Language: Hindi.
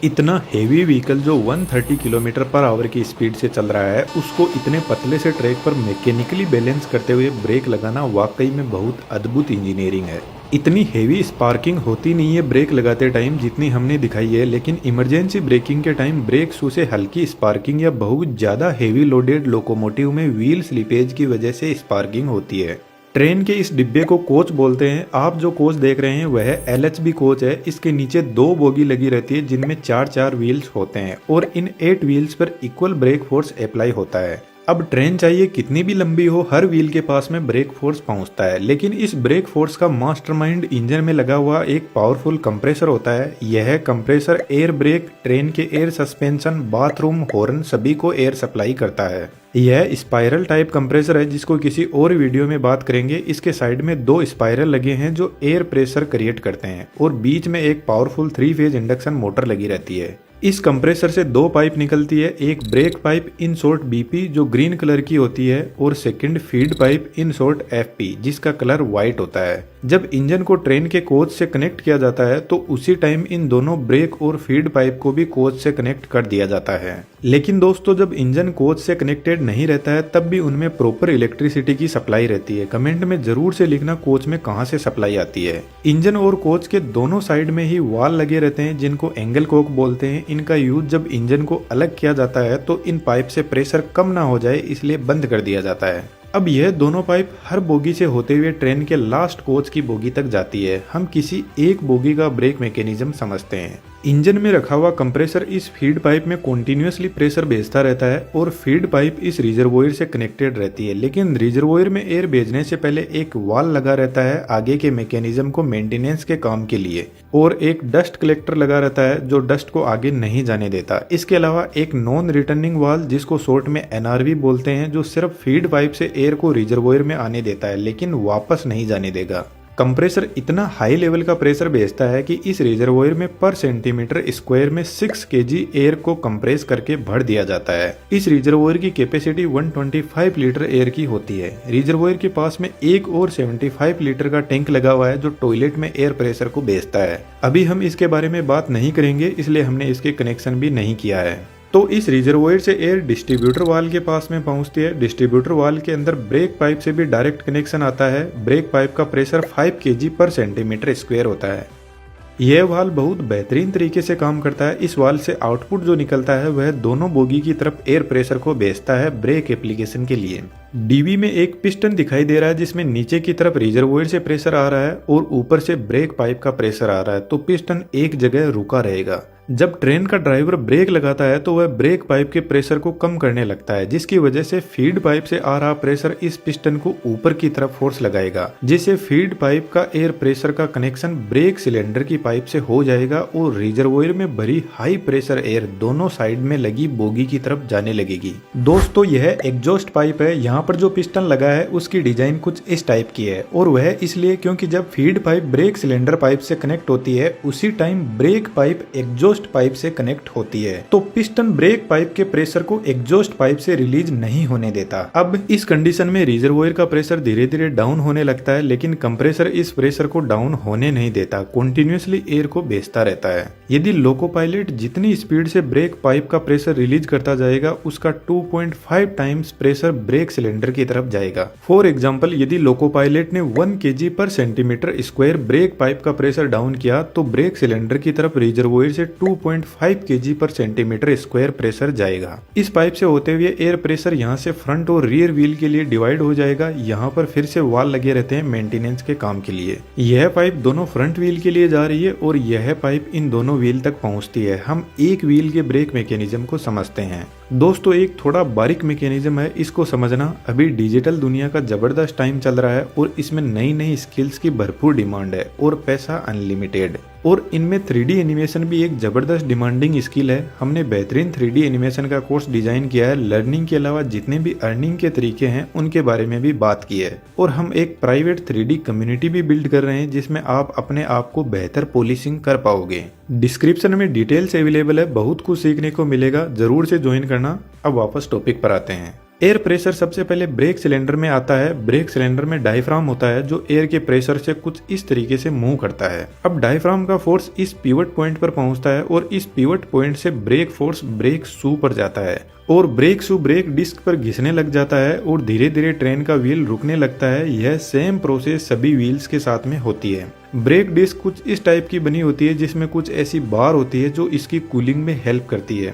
इतना हेवी व्हीकल जो 130 किलोमीटर पर आवर की स्पीड से चल रहा है, उसको इतने पतले से ट्रैक पर मैकेनिकली बैलेंस करते हुए ब्रेक लगाना वाकई में बहुत अद्भुत इंजीनियरिंग है। इतनी हेवी स्पार्किंग होती नहीं है ब्रेक लगाते टाइम जितनी हमने दिखाई है, लेकिन इमरजेंसी ब्रेकिंग के टाइम ब्रेक शू से हल्की स्पार्किंग या बहुत ज़्यादा हेवी लोडेड लोकोमोटिव में व्हील स्लिपेज की वजह से स्पार्किंग होती है। ट्रेन के इस डिब्बे को कोच बोलते हैं। आप जो कोच देख रहे हैं वह LHB कोच है। इसके नीचे 2 बोगी लगी रहती है जिनमें 4-4 व्हील्स होते हैं और इन 8 व्हील्स पर इक्वल ब्रेक फोर्स अप्लाई होता है। अब ट्रेन चाहिए कितनी भी लंबी हो, हर व्हील के पास में ब्रेक फोर्स पहुंचता है, लेकिन इस ब्रेक फोर्स का मास्टरमाइंड इंजन में लगा हुआ एक पावरफुल कंप्रेसर होता है। यह कंप्रेसर एयर ब्रेक, ट्रेन के एयर सस्पेंशन, बाथरूम, हॉर्न सभी को एयर सप्लाई करता है। यह स्पाइरल टाइप कंप्रेसर है जिसको किसी और वीडियो में बात करेंगे। इसके साइड में 2 स्पाइरल लगे हैं जो एयर प्रेशर क्रिएट करते हैं और बीच में एक पावरफुल 3 फेज इंडक्शन मोटर लगी रहती है। इस कंप्रेसर से 2 पाइप निकलती है, एक break pipe in short BP जो ग्रीन कलर की होती है और second feed pipe in short FP जिसका कलर व्हाइट होता है। जब इंजन को ट्रेन के कोच से कनेक्ट किया जाता है तो उसी टाइम इन दोनों ब्रेक और फीड पाइप को भी कोच से कनेक्ट कर दिया जाता है। लेकिन दोस्तों, जब इंजन कोच से कनेक्टेड नहीं रहता है तब भी उनमें प्रॉपर इलेक्ट्रिसिटी की सप्लाई रहती है। कमेंट में जरूर से लिखना कोच में कहां से सप्लाई आती है। इंजन और कोच के दोनों साइड में ही वाल लगे रहते हैं जिनको एंगल कोक बोलते हैं। इनका यूज जब इंजन को अलग किया जाता है तो इन पाइप से प्रेशर कम ना हो जाए इसलिए बंद कर दिया जाता है। अब यह दोनों पाइप हर बोगी से होते हुए ट्रेन के लास्ट कोच की बोगी तक जाती है। हम किसी एक बोगी का ब्रेक मैकेनिज्म समझते हैं। इंजन में रखा हुआ कंप्रेसर इस फीड पाइप में कॉन्टिन्यूसली प्रेशर भेजता रहता है और फीड पाइप इस रिजर्वोयर से कनेक्टेड रहती है, लेकिन रिजर्वोयर में एयर भेजने से पहले एक वाल लगा रहता है आगे के मैकेनिज्म को मेंटेनेंस के काम के लिए, और एक डस्ट कलेक्टर लगा रहता है जो डस्ट को आगे नहीं जाने देता। इसके अलावा एक नॉन रिटर्निंग वाल जिसको शॉर्ट में NRV बोलते हैं जो सिर्फ फीड पाइप से एयर को रिजर्वोयर में आने देता है लेकिन वापस नहीं जाने देगा। कंप्रेसर इतना हाई लेवल का प्रेशर भेजता है कि इस रिजर्वोयर में पर सेंटीमीटर स्क्वायर में 6 kg एयर को कंप्रेस करके भर दिया जाता है। इस रिजर्वोयर की कैपेसिटी 125 लीटर एयर की होती है। रिजर्वोयर के पास में एक और 75 लीटर का टैंक लगा हुआ है जो टॉयलेट में एयर प्रेशर को भेजता है। अभी हम इसके बारे में बात नहीं करेंगे इसलिए हमने इसके कनेक्शन भी नहीं किया है। तो इस रिजर्वोयर से एयर डिस्ट्रीब्यूटर वाल के पास में पहुंचती है। डिस्ट्रीब्यूटर वाल के अंदर ब्रेक पाइप से भी डायरेक्ट कनेक्शन आता है। ब्रेक पाइप का प्रेशर 5 kg पर सेंटीमीटर स्क्वायर होता है। यह वाल बहुत बेहतरीन तरीके से काम करता है। इस वाल से आउटपुट जो निकलता है वह दोनों बोगी की तरफ एयर प्रेशर को भेजता है ब्रेक एप्लीकेशन के लिए। DB में एक पिस्टन दिखाई दे रहा है जिसमें नीचे की तरफ रिजर्वोयर से प्रेशर आ रहा है और ऊपर से ब्रेक पाइप का प्रेशर आ रहा है, तो पिस्टन एक जगह रुका रहेगा। जब ट्रेन का ड्राइवर ब्रेक लगाता है तो वह ब्रेक पाइप के प्रेशर को कम करने लगता है, जिसकी वजह से फीड पाइप से आ रहा प्रेशर इस पिस्टन को ऊपर की तरफ फोर्स लगाएगा, जिससे फीड पाइप का एयर प्रेशर का कनेक्शन ब्रेक सिलेंडर की पाइप से हो जाएगा और रिजर्वोयर में भरी हाई प्रेशर एयर दोनों साइड में लगी बोगी की तरफ जाने लगेगी। दोस्तों, यह एग्जॉस्ट पाइप है। यहाँ पर जो पिस्टन लगा है उसकी डिजाइन कुछ इस टाइप की है और वह इसलिए क्योंकि जब feed pipe brake cylinder pipe से कनेक्ट होती है उसी time break pipe exhaust pipe से कनेक्ट होती है, तो पिस्टन ब्रेक पाइप के प्रेशर को एग्जॉस्ट पाइप से रिलीज नहीं होने देता। अब इस कंडीशन में रिजर्वोयर का प्रेशर धीरे धीरे डाउन होने लगता है, लेकिन कंप्रेसर इस प्रेशर को डाउन होने नहीं देता, कॉन्टिन्यूसली एयर को भेजता रहता है। यदि लोको पायलट जितनी स्पीड से ब्रेक पाइप का प्रेशर रिलीज करता जाएगा उसका 2.5 टाइम्स प्रेशर ब्रेक सिलेंडर की तरफ जाएगा। फॉर एग्जाम्पल, यदि लोको पायलट ने 1 kg पर सेंटीमीटर स्क्वायर ब्रेक पाइप का प्रेशर डाउन किया तो ब्रेक सिलेंडर की तरफ रिजर्वोयर से 2.5 kg पर सेंटीमीटर स्क्वायर प्रेशर जाएगा। इस पाइप से होते हुए एयर प्रेशर यहाँ से फ्रंट और रियर व्हील के लिए डिवाइड हो जाएगा। यहाँ पर फिर से वाल लगे रहते हैं मेंटेनेंस के काम के लिए। यह पाइप दोनों फ्रंट व्हील के लिए जा रही है और यह पाइप इन दोनों व्हील तक पहुंचती है। हम एक व्हील के ब्रेक मैकेनिज्म को समझते हैं। दोस्तों, एक थोड़ा बारीक मैकेनिज्म है, इसको समझना। अभी डिजिटल दुनिया का जबरदस्त टाइम चल रहा है और इसमें नई नई स्किल्स की भरपूर डिमांड है और पैसा अनलिमिटेड, और इनमें 3D एनिमेशन भी एक जबरदस्त डिमांडिंग स्किल है। हमने बेहतरीन 3D एनिमेशन का कोर्स डिजाइन किया है। लर्निंग के अलावा जितने भी अर्निंग के तरीके हैं उनके बारे में भी बात की है, और हम एक प्राइवेट 3D कम्युनिटी भी बिल्ड कर रहे हैं जिसमें आप अपने आप को बेहतर पॉलिशिंग कर पाओगे। डिस्क्रिप्शन में डिटेल्स अवेलेबल है, बहुत कुछ सीखने को मिलेगा, जरूर से ज्वाइन करना। अब वापस टॉपिक पर आते हैं। एयर प्रेशर सबसे पहले ब्रेक सिलेंडर में आता है। ब्रेक सिलेंडर में डायफ्राम होता है जो एयर के प्रेशर से कुछ इस तरीके से मूव करता है। अब डायफ्राम का फोर्स इस पिवट पॉइंट पर पहुंचता है और इस पिवट पॉइंट से ब्रेक फोर्स ब्रेक शू पर जाता है और ब्रेक शू ब्रेक डिस्क पर घिसने लग जाता है और धीरे धीरे ट्रेन का व्हील रुकने लगता है। यह सेम प्रोसेस सभी व्हील्स के साथ में होती है। ब्रेक डिस्क कुछ इस टाइप की बनी होती है जिसमें कुछ ऐसी बार होती है जो इसकी कूलिंग में हेल्प करती है।